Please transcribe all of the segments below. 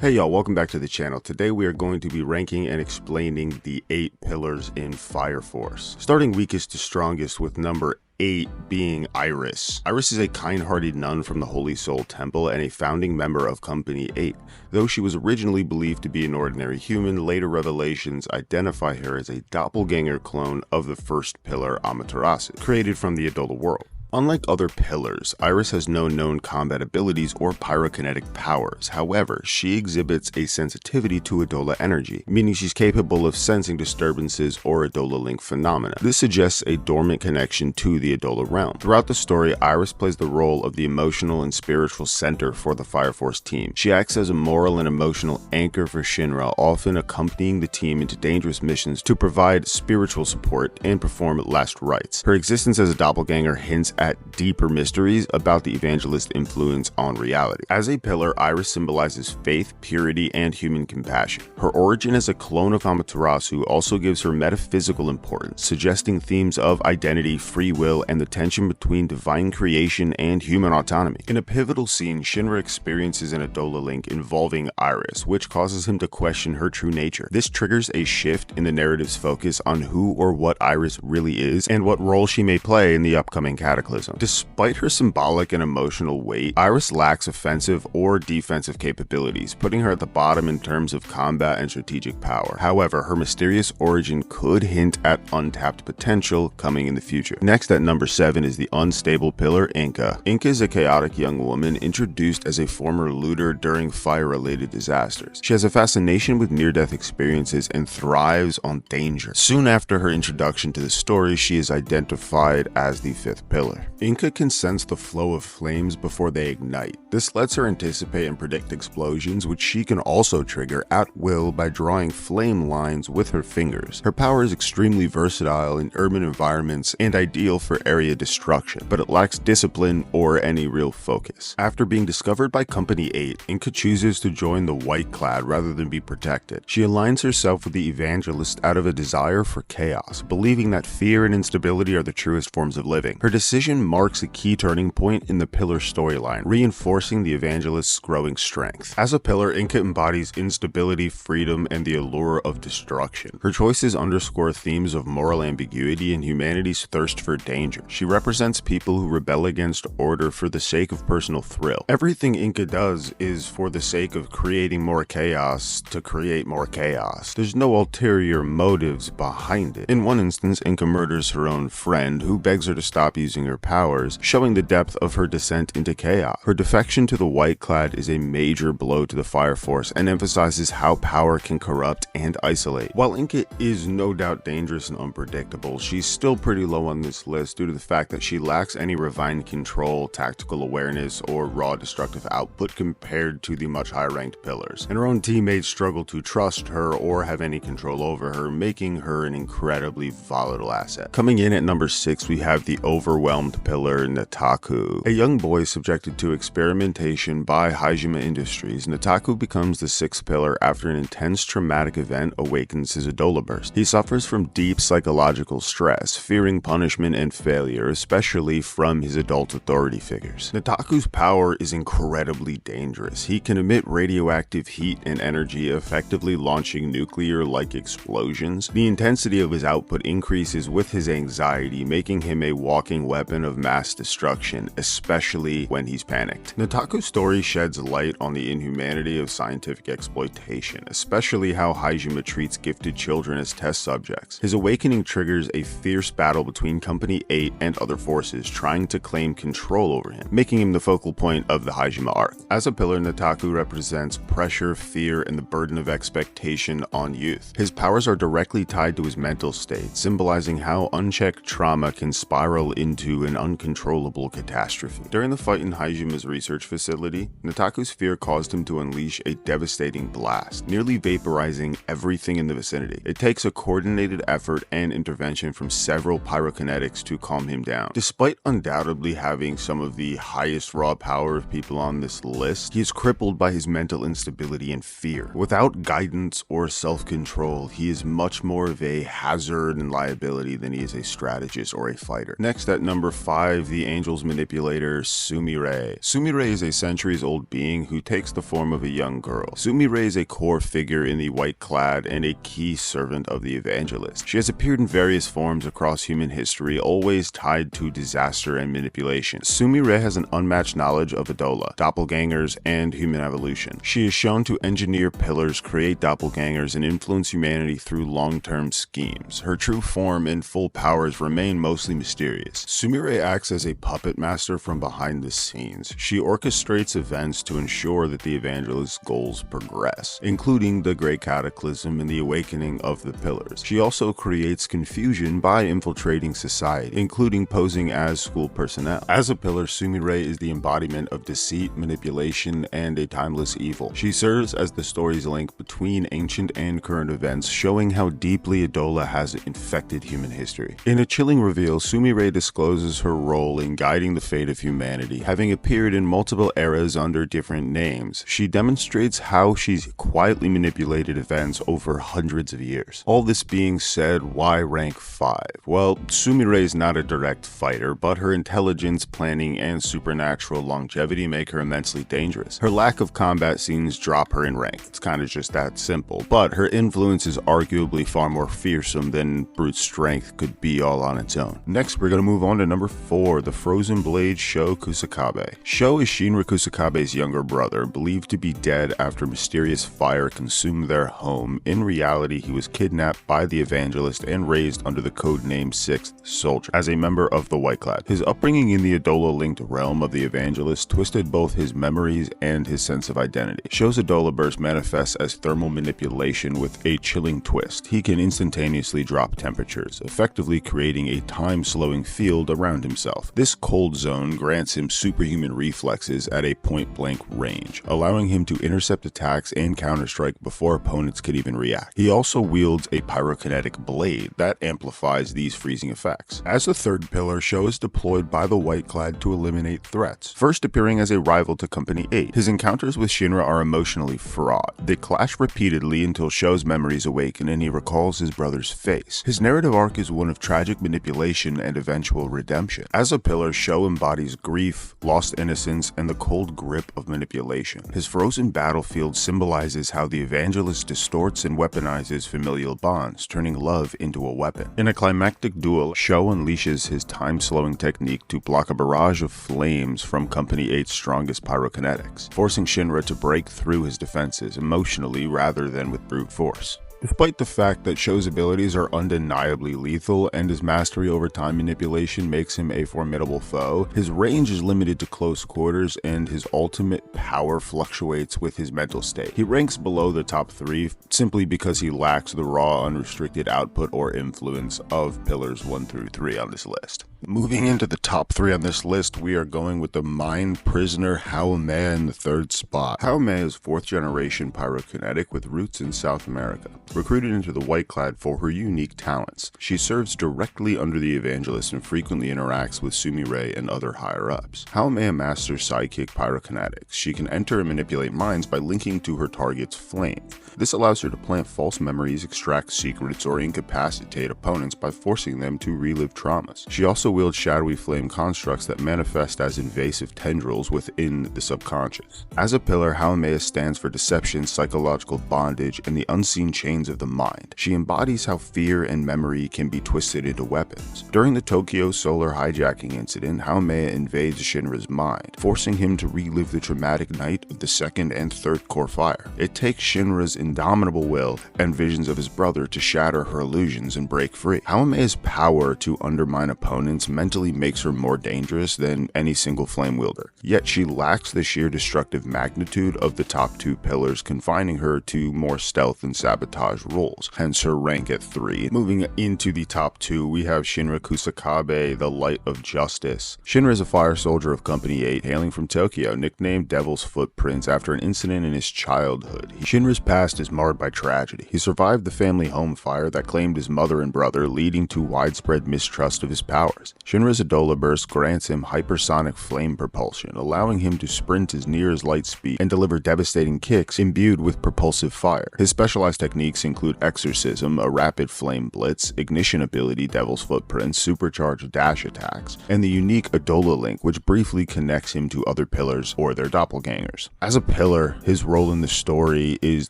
Hey y'all, welcome back to the channel. Today we are going to be ranking and explaining the 8 pillars in Fire Force. Starting weakest to strongest with number 8 being Iris. Iris is a kind-hearted nun from the Holy Soul Temple and a founding member of Company 8. Though she was originally believed to be an ordinary human, later revelations identify her as a doppelganger clone of the first pillar Amaterasu, created from the Adola world. Unlike other pillars, Iris has no known combat abilities or pyrokinetic powers. However, she exhibits a sensitivity to Adola energy, meaning she's capable of sensing disturbances or Adola link phenomena. This suggests a dormant connection to the Adola realm. Throughout the story, Iris plays the role of the emotional and spiritual center for the Fire Force team. She acts as a moral and emotional anchor for Shinra, often accompanying the team into dangerous missions to provide spiritual support and perform last rites. Her existence as a doppelganger hints at deeper mysteries about the evangelist's influence on reality. As a pillar, Iris symbolizes faith, purity, and human compassion. Her origin as a clone of Amaterasu also gives her metaphysical importance, suggesting themes of identity, free will, and the tension between divine creation and human autonomy. In a pivotal scene, Shinra experiences an Adola link involving Iris, which causes him to question her true nature. This triggers a shift in the narrative's focus on who or what Iris really is and what role she may play in the upcoming cataclysm. Despite her symbolic and emotional weight, Iris lacks offensive or defensive capabilities, putting her at the bottom in terms of combat and strategic power. However, her mysterious origin could hint at untapped potential coming in the future. Next at number 7 is the unstable pillar Inca. Inca is a chaotic young woman introduced as a former looter during fire-related disasters. She has a fascination with near-death experiences and thrives on danger. Soon after her introduction to the story, she is identified as the 5th pillar. Inca can sense the flow of flames before they ignite. This lets her anticipate and predict explosions, which she can also trigger at will by drawing flame lines with her fingers. Her power is extremely versatile in urban environments and ideal for area destruction, but it lacks discipline or any real focus. After being discovered by Company 8, Inca chooses to join the White Clad rather than be protected. She aligns herself with the Evangelist out of a desire for chaos, believing that fear and instability are the truest forms of living. Her decision marks a key turning point in the pillar storyline, reinforcing the Evangelist's growing strength. As a pillar, Inca embodies instability, freedom, and the allure of destruction. Her choices underscore themes of moral ambiguity and humanity's thirst for danger. She represents people who rebel against order for the sake of personal thrill. Everything Inca does is for the sake of creating more chaos to create more chaos. There's no ulterior motives behind it. In one instance, Inca murders her own friend, who begs her to stop using her powers, showing the depth of her descent into chaos. Her defection to the White Clad is a major blow to the Fire Force and emphasizes how power can corrupt and isolate. While Inca is no doubt dangerous and unpredictable, she's still pretty low on this list due to the fact that she lacks any refined control, tactical awareness, or raw destructive output compared to the much higher ranked pillars. And her own teammates struggle to trust her or have any control over her, making her an incredibly volatile asset. Coming in at number 6, we have the overwhelmed pillar Nataku. A young boy subjected to experimentation by Hajime Industries, Nataku becomes the 6th pillar after an intense traumatic event awakens his Adola burst. He suffers from deep psychological stress, fearing punishment and failure, especially from his adult authority figures. Nataku's power is incredibly dangerous. He can emit radioactive heat and energy, effectively launching nuclear-like explosions. The intensity of his output increases with his anxiety, making him a walking weapon of mass destruction, especially when he's panicked. Nataku's story sheds light on the inhumanity of scientific exploitation, especially how Hajime treats gifted children as test subjects. His awakening triggers a fierce battle between Company 8 and other forces trying to claim control over him, making him the focal point of the Hajime arc. As a pillar, Nataku represents pressure, fear, and the burden of expectation on youth. His powers are directly tied to his mental state, symbolizing how unchecked trauma can spiral into an uncontrollable catastrophe. During the fight in Hajime's research facility, Nataku's fear caused him to unleash a devastating blast, nearly vaporizing everything in the vicinity. It takes a coordinated effort and intervention from several pyrokinetics to calm him down. Despite undoubtedly having some of the highest raw power of people on this list, he is crippled by his mental instability and fear. Without guidance or self-control, he is much more of a hazard and liability than he is a strategist or a fighter. Next at number Number 5, the Angel's manipulator, Sumire. Sumire is a centuries-old being who takes the form of a young girl. Sumire is a core figure in the White Clad and a key servant of the Evangelist. She has appeared in various forms across human history, always tied to disaster and manipulation. Sumire has an unmatched knowledge of Adola, doppelgangers, and human evolution. She is shown to engineer pillars, create doppelgangers, and influence humanity through long-term schemes. Her true form and full powers remain mostly mysterious. Sumire acts as a puppet master from behind the scenes. She orchestrates events to ensure that the Evangelist's goals progress, including the Great Cataclysm and the awakening of the Pillars. She also creates confusion by infiltrating society, including posing as school personnel. As a pillar, Sumire is the embodiment of deceit, manipulation, and a timeless evil. She serves as the story's link between ancient and current events, showing how deeply Adola has infected human history. In a chilling reveal, Sumire discloses her role in guiding the fate of humanity. Having appeared in multiple eras under different names, she demonstrates how she's quietly manipulated events over hundreds of years. All this being said, why rank 5? Well, Sumire is not a direct fighter, but her intelligence, planning, and supernatural longevity make her immensely dangerous. Her lack of combat scenes drop her in rank. It's kind of just that simple, but her influence is arguably far more fearsome than brute strength could be all on its own. Next, we're going to move on to number 4, the Frozen Blade Sho Kusakabe. Sho is Shinra Kusakabe's younger brother, believed to be dead after mysterious fire consumed their home. In reality, he was kidnapped by the Evangelist and raised under the codename 6th Soldier as a member of the White Clad. His upbringing in the Adola-linked realm of the Evangelist twisted both his memories and his sense of identity. Sho's Adola burst manifests as thermal manipulation with a chilling twist. He can instantaneously drop temperatures, effectively creating a time-slowing field around himself. This cold zone grants him superhuman reflexes at a point-blank range, allowing him to intercept attacks and counterstrike before opponents can even react. He also wields a pyrokinetic blade that amplifies these freezing effects. As the third pillar, Sho is deployed by the White Clad to eliminate threats, first appearing as a rival to Company 8. His encounters with Shinra are emotionally fraught. They clash repeatedly until Sho's memories awaken and he recalls his brother's face. His narrative arc is one of tragic manipulation and eventual redemption. As a pillar, Sho embodies grief, lost innocence, and the cold grip of manipulation. His frozen battlefield symbolizes how the Evangelist distorts and weaponizes familial bonds, turning love into a weapon. In a climactic duel, Sho unleashes his time-slowing technique to block a barrage of flames from Company 8's strongest pyrokinetics, forcing Shinra to break through his defenses emotionally rather than with brute force. Despite the fact that Sho's abilities are undeniably lethal and his mastery over time manipulation makes him a formidable foe, his range is limited to close quarters and his ultimate power fluctuates with his mental state. He ranks below the top 3 simply because he lacks the raw, unrestricted output or influence of pillars 1 through 3 on this list. Moving into the top 3 on this list, we are going with the Mind Prisoner Haomea in the 3rd spot. Haomea is 4th generation pyrokinetic with roots in South America. Recruited into the White Clad for her unique talents, she serves directly under the Evangelist and frequently interacts with Sumire and other higher-ups. Haomea masters psychic pyrokinetics. She can enter and manipulate minds by linking to her target's flame. This allows her to plant false memories, extract secrets, or incapacitate opponents by forcing them to relive traumas. She also wields shadowy flame constructs that manifest as invasive tendrils within the subconscious. As a pillar, Haomea stands for deception, psychological bondage, and the unseen chains of the mind. She embodies how fear and memory can be twisted into weapons. During the Tokyo Solar hijacking incident, Haomea invades Shinra's mind, forcing him to relive the traumatic night of the 2nd and 3rd core fire. It takes Shinra's indomitable will and visions of his brother to shatter her illusions and break free. Haomea's power to undermine opponents mentally makes her more dangerous than any single flame wielder, yet she lacks the sheer destructive magnitude of the top 2 pillars, confining her to more stealth and sabotage roles, hence her rank at 3. Moving into the top 2, we have Shinra Kusakabe, the Light of Justice. Shinra is a fire soldier of Company 8, hailing from Tokyo, nicknamed Devil's Footprints after an incident in his childhood. Shinra's past is marred by tragedy. He survived the family home fire that claimed his mother and brother, leading to widespread mistrust of his powers. powers. Shinra's Adola Burst grants him hypersonic flame propulsion, allowing him to sprint as near as light speed and deliver devastating kicks imbued with propulsive fire. His specialized techniques include Exorcism, a rapid flame blitz, ignition ability Devil's Footprint, supercharged dash attacks, and the unique Adola Link, which briefly connects him to other pillars or their doppelgangers. As a pillar, his role in the story is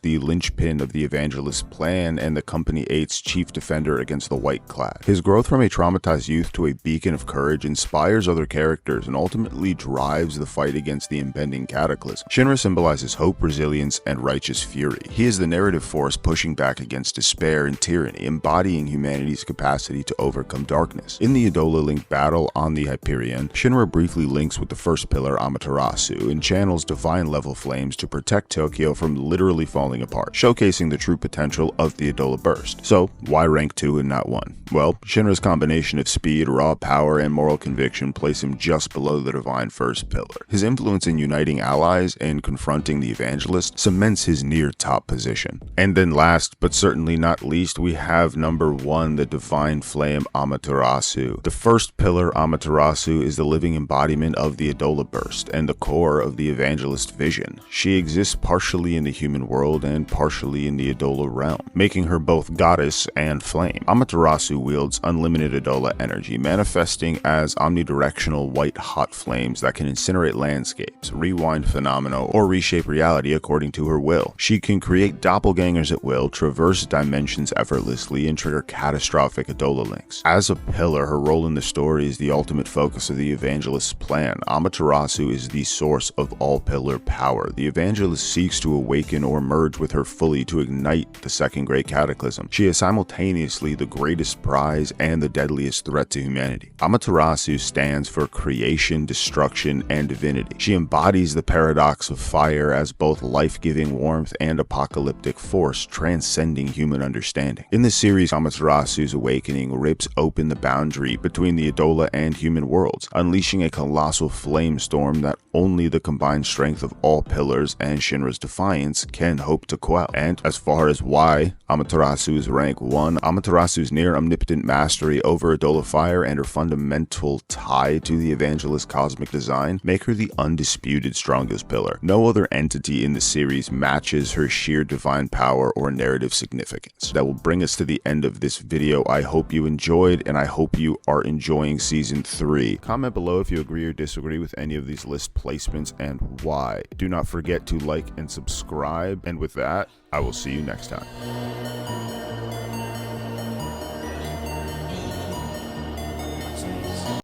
the linchpin of the Evangelist plan and the Company 8's chief defender against the White Clad. His growth from a traumatized youth to a beacon of courage inspires other characters and ultimately drives the fight against the impending cataclysm. Shinra symbolizes hope, resilience, and righteous fury. He is the narrative force pushing back against despair and tyranny, embodying humanity's capacity to overcome darkness. In the Adola Link battle on the Hyperion, Shinra briefly links with the first pillar Amaterasu and channels divine level flames to protect Tokyo from literally falling apart, showcasing the true potential of the Adola Burst. So, why rank 2 and not 1? Well, Shinra's combination of speed, raw power, and moral conviction place him just below the divine first pillar. His influence in uniting allies and confronting the Evangelist cements his near top position. And then last, but certainly not least, we have number 1, the Divine Flame Amaterasu. The first pillar Amaterasu is the living embodiment of the Adola Burst and the core of the Evangelist vision. She exists partially in the human world and partially in the Adola realm, making her both goddess and flame. Amaterasu wields unlimited Adola energy, manifesting as omnidirectional white-hot flames that can incinerate landscapes, rewind phenomena, or reshape reality according to her will. She can create doppelgangers at will, traverse dimensions effortlessly, and trigger catastrophic Adola links. As a pillar, her role in the story is the ultimate focus of the Evangelist's plan. Amaterasu is the source of all pillar power. The Evangelist seeks to awaken or merge with her fully to ignite the second great cataclysm. She is simultaneously the greatest prize and the deadliest threat to humanity. Amaterasu stands for creation, destruction, and divinity. She embodies the paradox of fire as both life-giving warmth and apocalyptic force, transcending human understanding. In the series, Amaterasu's awakening rips open the boundary between the Adola and human worlds, unleashing a colossal flame storm that only the combined strength of all pillars and Shinra's defiance can hope to quell. And as far as why Amaterasu is rank 1, Amaterasu's near omnipotent mastery over Adola fire and her fundamental tie to the Evangelist's cosmic design make her the undisputed strongest pillar. No other entity in the series matches her sheer divine power or narrative significance. That will bring us to the end of this video. I hope you enjoyed, and I hope you are enjoying Season 3. Comment below if you agree or disagree with any of these list placements and why. Do not forget to like and subscribe, and with that, I will see you next time.